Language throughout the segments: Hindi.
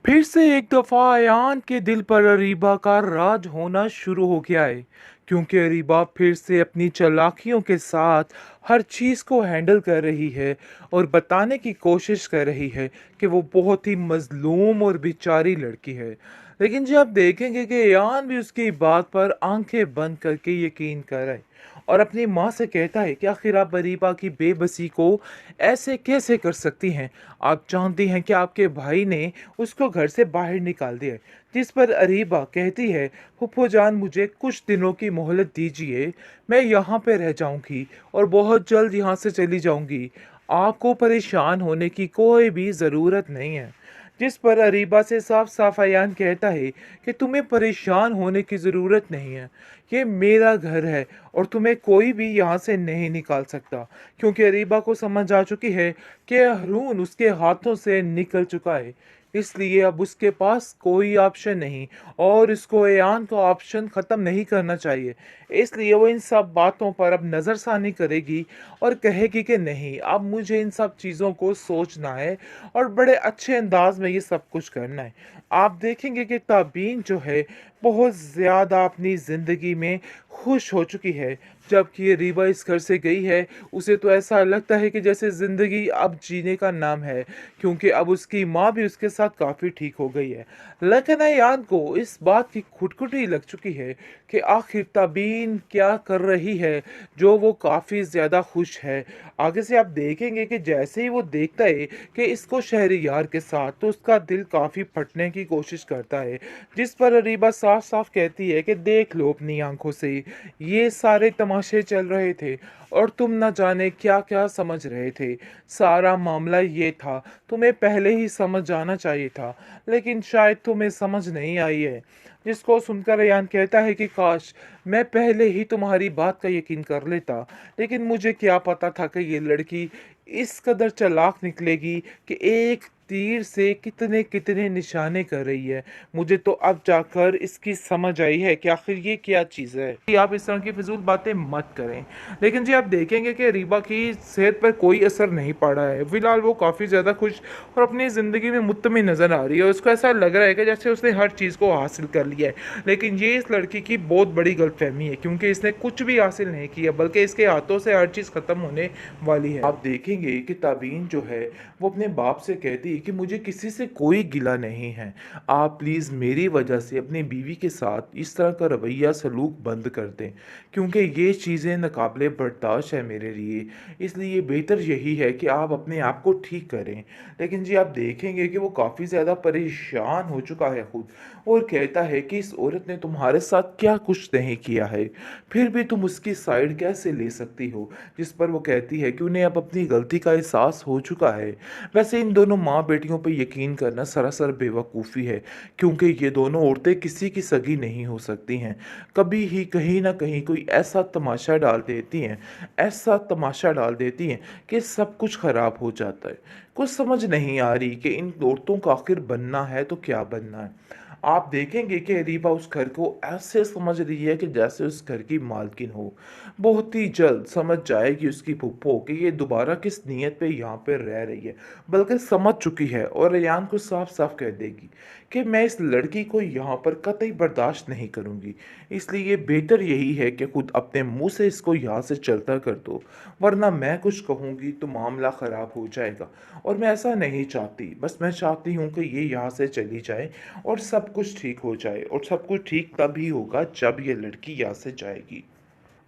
फिर से एक दफ़ा अयान के दिल पर अरीबा का राज होना शुरू हो गया है, क्योंकि अरीबा फिर से अपनी चालाकियों के साथ हर चीज़ को हैंडल कर रही है और बताने की कोशिश कर रही है कि वो बहुत ही मज़लूम और बेचारी लड़की है। लेकिन जब आप देखेंगे कि अयान भी उसकी बात पर आंखें बंद करके यकीन कर रहा है और अपनी माँ से कहता है कि आखिर आप अरीबा की बेबसी को ऐसे कैसे कर सकती हैं। आप जानती हैं कि आपके भाई ने उसको घर से बाहर निकाल दिया है। जिस पर अरीबा कहती है, फूफो जान मुझे कुछ दिनों की मोहलत दीजिए, मैं यहाँ पे रह जाऊंगी और बहुत जल्द यहाँ से चली जाऊंगी। आपको परेशान होने की कोई भी ज़रूरत नहीं है। जिस पर अरीबा से साफ साफ अयान कहता है कि तुम्हें परेशान होने की ज़रूरत नहीं है, ये मेरा घर है और तुम्हें कोई भी यहाँ से नहीं निकाल सकता, क्योंकि अरीबा को समझ आ चुकी है कि हरून उसके हाथों से निकल चुका है। इसलिए अब उसके पास कोई ऑप्शन नहीं और इसको अयान का ऑप्शन ख़त्म नहीं करना चाहिए। इसलिए वो इन सब बातों पर अब नज़रसानी करेगी और कहेगी कि नहीं, अब मुझे इन सब चीज़ों को सोचना है और बड़े अच्छे अंदाज में ये सब कुछ करना है। आप देखेंगे कि ताबीन जो है बहुत ज़्यादा अपनी ज़िंदगी में खुश हो चुकी है। जबकि ये रीबा इस घर से गई है, उसे तो ऐसा लगता है कि जैसे ज़िंदगी अब जीने का नाम है, क्योंकि अब उसकी माँ भी उसके साथ काफ़ी ठीक हो गई है। लेकिन अयान को इस बात की खुटखुटी लग चुकी है कि आखिर ताबीन क्या कर रही है, जो वो काफ़ी ज़्यादा खुश है। आगे से आप देखेंगे कि जैसे ही वो देखता है कि इसको शहरियार के साथ, तो उसका दिल काफ़ी फटने की कोशिश करता है। जिस पर अरीबा साफ साफ कहती है कि देख लो अपनी आंखों से, ये सारे तमाशे चल रहे थे और तुम न जाने क्या क्या समझ रहे थे। सारा मामला ये था, तुम्हें पहले ही समझ जाना चाहिए था, लेकिन शायद तुम्हें समझ नहीं आई है। जिसको सुनकर अयान कहता है कि काश मैं पहले ही तुम्हारी बात का यकीन कर लेता, लेकिन मुझे क्या पता था कि ये लड़की इस कदर चालाक निकलेगी कि एक तीर से कितने कितने निशाने कर रही है। मुझे तो अब जाकर इसकी समझ आई है कि आखिर ये क्या चीज़ है। कि आप इस तरह की फिजूल बातें मत करें। लेकिन जी आप देखेंगे कि रीबा की सेहत पर कोई असर नहीं पड़ा है। फिलहाल वो काफ़ी ज़्यादा खुश और अपनी ज़िंदगी में मुत्तमिन नज़र आ रही है। उसको ऐसा लग रहा है कि जैसे उसने हर चीज़ को हासिल कर लिया है। लेकिन ये इस लड़की की बहुत बड़ी गलतफहमी है, क्योंकि इसने कुछ भी हासिल नहीं किया, बल्कि इसके हाथों से हर चीज़ ख़त्म होने वाली है। आप देखेंगे कि ताबीन जो है वो अपने बाप से कहती है कि मुझे किसी से कोई गिला नहीं है। आप प्लीज़ मेरी वजह से अपनी बीवी के साथ इस तरह का रवैया सलूक बंद कर दें, क्योंकि ये चीज़ें नाकाबिले बर्दाश्त है मेरे लिए। इसलिए बेहतर यही है कि आप अपने आप को ठीक करें। लेकिन जी आप देखेंगे कि वो काफ़ी ज़्यादा परेशान हो चुका है खुद, और कहता है कि इस औरत ने तुम्हारे साथ क्या कुछ नहीं किया है, फिर भी तुम उसकी साइड कैसे ले सकती हो। जिस पर वो कहती है कि उन्हें अब अपनी गलती का एहसास हो चुका है। वैसे इन दोनों माँ बेटियों पर यकीन करना सरासर बेवकूफ़ी है, क्योंकि ये दोनों औरतें किसी की सगी नहीं हो सकती हैं। कभी ही कहीं ना कहीं कोई ऐसा तमाशा डाल देती हैं, ऐसा तमाशा डाल देती हैं कि सब कुछ ख़राब हो जाता है। कुछ समझ नहीं आ रही कि इन औरतों का आखिर बनना है तो क्या बनना है। आप देखेंगे कि रीबा उस घर को ऐसे समझ रही है कि जैसे उस घर की मालकिन हो। बहुत ही जल्द समझ जाएगी उसकी फूफो कि ये दोबारा किस नीयत पे यहाँ पे रह रही है, बल्कि समझ चुकी है और रेयान को साफ साफ कह देगी कि मैं इस लड़की को यहाँ पर कतई बर्दाश्त नहीं करूँगी। इसलिए बेहतर यही है कि खुद अपने मुंह से इसको यहाँ से चलता कर दो, वरना मैं कुछ कहूँगी तो मामला ख़राब हो जाएगा। और मैं ऐसा नहीं चाहती, बस मैं चाहती हूँ कि ये यहाँ से चली जाए और सब कुछ ठीक हो जाए, और सब कुछ ठीक तभी होगा जब ये लड़की यहाँ से जाएगी।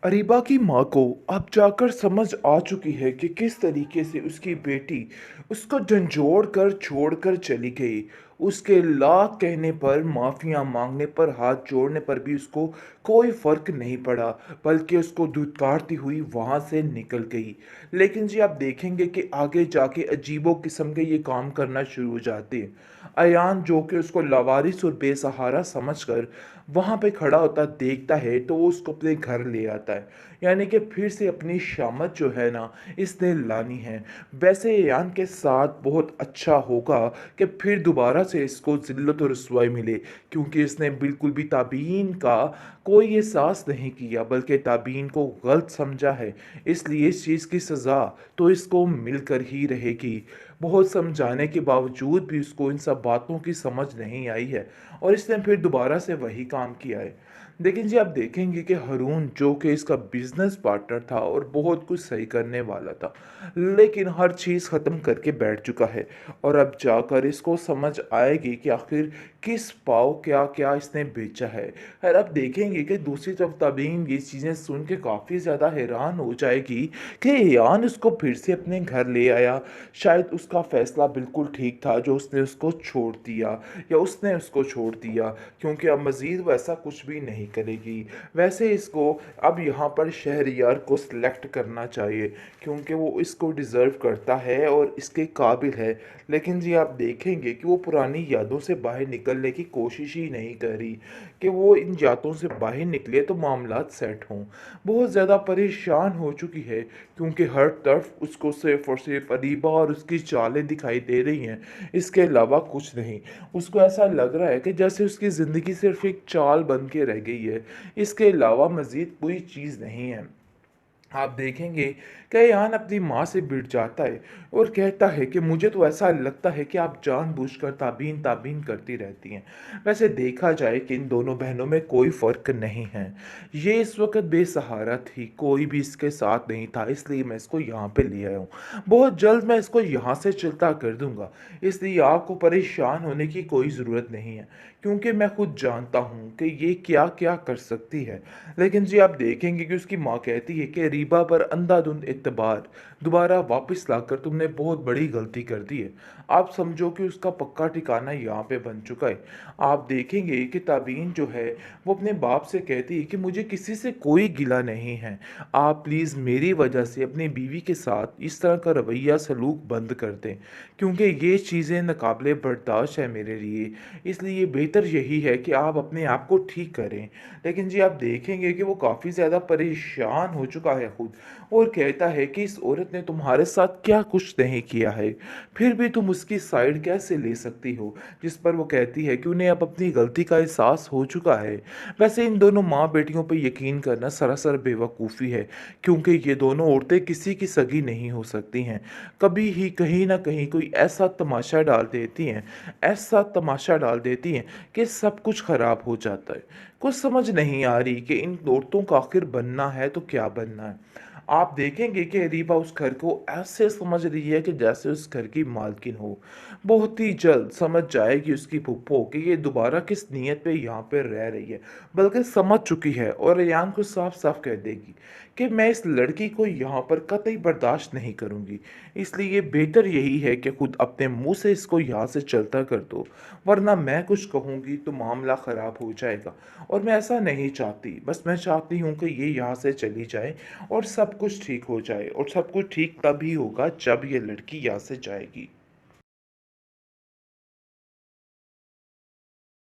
अरीबा की माँ को अब जाकर समझ आ चुकी है कि किस तरीके से उसकी बेटी उसको झंझोड़ कर छोड़कर चली गई। उसके लाख कहने पर, माफ़ियाँ मांगने पर, हाथ जोड़ने पर भी उसको कोई फ़र्क नहीं पड़ा, बल्कि उसको धुतकारती हुई वहाँ से निकल गई। लेकिन जी आप देखेंगे कि आगे जाके अजीबो किस्म के ये काम करना शुरू हो जाते हैं। अयान जो कि उसको लावारिस और बेसहारा समझकर वहाँ पे खड़ा होता देखता है, तो वो उसको अपने घर ले आता है। यानी कि फिर से अपनी शामत जो है ना, इसने लानी है। वैसे अयान के साथ बहुत अच्छा होगा कि फिर दोबारा से इसको ज़िल्लत और रुसवाई मिले, क्योंकि इसने बिल्कुल भी ताबीन का कोई एहसास नहीं किया, बल्कि ताबीन को गलत समझा है। इसलिए इस चीज़ की सज़ा तो इसको मिलकर ही रहेगी। बहुत समझाने के बावजूद भी उसको इन सब बातों की समझ नहीं आई है और इसने फिर दोबारा से वही काम किया है। लेकिन जी आप देखेंगे कि हारून जो कि इसका बिजनेस पार्टनर था और बहुत कुछ सही करने वाला था, लेकिन हर चीज़ ख़त्म करके बैठ चुका है और अब जाकर इसको समझ आएगी कि आखिर किस पाव क्या क्या इसने बेचा है। और अब देखेंगे कि दूसरी तरफ तबीन ये चीज़ें सुन के काफ़ी ज़्यादा हैरान हो जाएगी कि यान उसको फिर से अपने घर ले आया। शायद उसका फ़ैसला बिल्कुल ठीक था जो उसने उसको छोड़ दिया या उसने उसको छोड़ दिया, क्योंकि अब मज़ीद वैसा कुछ भी नहीं करेगी। वैसे इसको अब यहाँ पर शहरयार को सिलेक्ट करना चाहिए, क्योंकि वो इसको डिज़र्व करता है और इसके काबिल है। लेकिन जी आप देखेंगे कि वो पुरानी यादों से बाहर निकलने की कोशिश ही नहीं कर रही कि वो इन यादों से बाहर निकले तो मामलात सेट हों। बहुत ज़्यादा परेशान हो चुकी है, क्योंकि हर तरफ उसको सिर्फ़ और सिर्फ़ अरीबा और उसकी चालें दिखाई दे रही हैं, इसके अलावा कुछ नहीं। उसको ऐसा लग रहा है कि जैसे उसकी ज़िंदगी सिर्फ़ एक चाल बन के रह गई है, इसके अलावा मज़ीद कोई चीज़ नहीं है। आप देखेंगे कि यान अपनी माँ से भिड़ जाता है और कहता है कि मुझे तो ऐसा लगता है कि आप जानबूझकर ताबीन ताबीन करती रहती हैं। वैसे देखा जाए कि इन दोनों बहनों में कोई फ़र्क नहीं है। ये इस वक्त बेसहारा थी, कोई भी इसके साथ नहीं था, इसलिए मैं इसको यहाँ पे ले आया हूँ। बहुत जल्द मैं इसको यहाँ से चलता कर दूंगा, इसलिए आपको परेशान होने की कोई ज़रूरत नहीं है, क्योंकि मैं खुद जानता हूँ कि ये क्या क्या कर सकती है। लेकिन जी आप देखेंगे कि उसकी माँ कहती है कि रीबा पर अंधाधुंध एतबार दोबारा वापस लाकर तुमने बहुत बड़ी गलती कर दी है। आप समझो कि उसका पक्का ठिकाना यहाँ पे बन चुका है। आप देखेंगे कि ताबीन जो है वो अपने बाप से कहती है कि मुझे किसी से कोई गिला नहीं है, आप प्लीज़ मेरी वजह से अपनी बीवी के साथ इस तरह का रवैया सलूक बंद कर दें, क्योंकि ये चीज़ें नाकाबिले बर्दाश्त है मेरे लिए। इसलिए बेहतर यही है कि आप अपने आप को ठीक करें। लेकिन जी आप देखेंगे कि वो काफ़ी ज़्यादा परेशान हो चुका है खुद, और कहता है कि इस औरत ने तुम्हारे साथ क्या कुछ नहीं किया है, फिर भी तुम उसकी साइड कैसे ले सकती हो। जिस पर वो कहती है कि उन्हें अब अपनी गलती का एहसास हो चुका है। वैसे इन दोनों माँ बेटियों पर यकीन करना सरासर बेवकूफ़ी है, क्योंकि ये दोनों औरतें किसी की सगी नहीं हो सकती हैं। कभी ही कहीं ना कहीं कोई ऐसा तमाशा डाल देती हैं, ऐसा तमाशा डाल देती हैं कि सब कुछ ख़राब हो जाता है। कुछ समझ नहीं आ रही कि इन औरतों का आखिर बनना है तो क्या बनना है। आप देखेंगे कि रीबा उस घर को ऐसे समझ रही है कि जैसे उस घर की मालकिन हो। बहुत ही जल्द समझ जाएगी उसकी फूफो कि ये दोबारा किस नीयत पे यहाँ पे रह रही है, बल्कि समझ चुकी है और रेयान को साफ साफ कह देगी कि मैं इस लड़की को यहाँ पर कतई बर्दाश्त नहीं करूँगी। इसलिए बेहतर यही है कि खुद अपने मुंह से इसको यहाँ से चलता कर दो, वरना मैं कुछ कहूँगी तो मामला ख़राब हो जाएगा। और मैं ऐसा नहीं चाहती, बस मैं चाहती हूँ कि ये यहाँ से चली जाए और सब कुछ ठीक हो जाए, और सब कुछ ठीक तभी होगा जब ये लड़की यहाँ से जाएगी।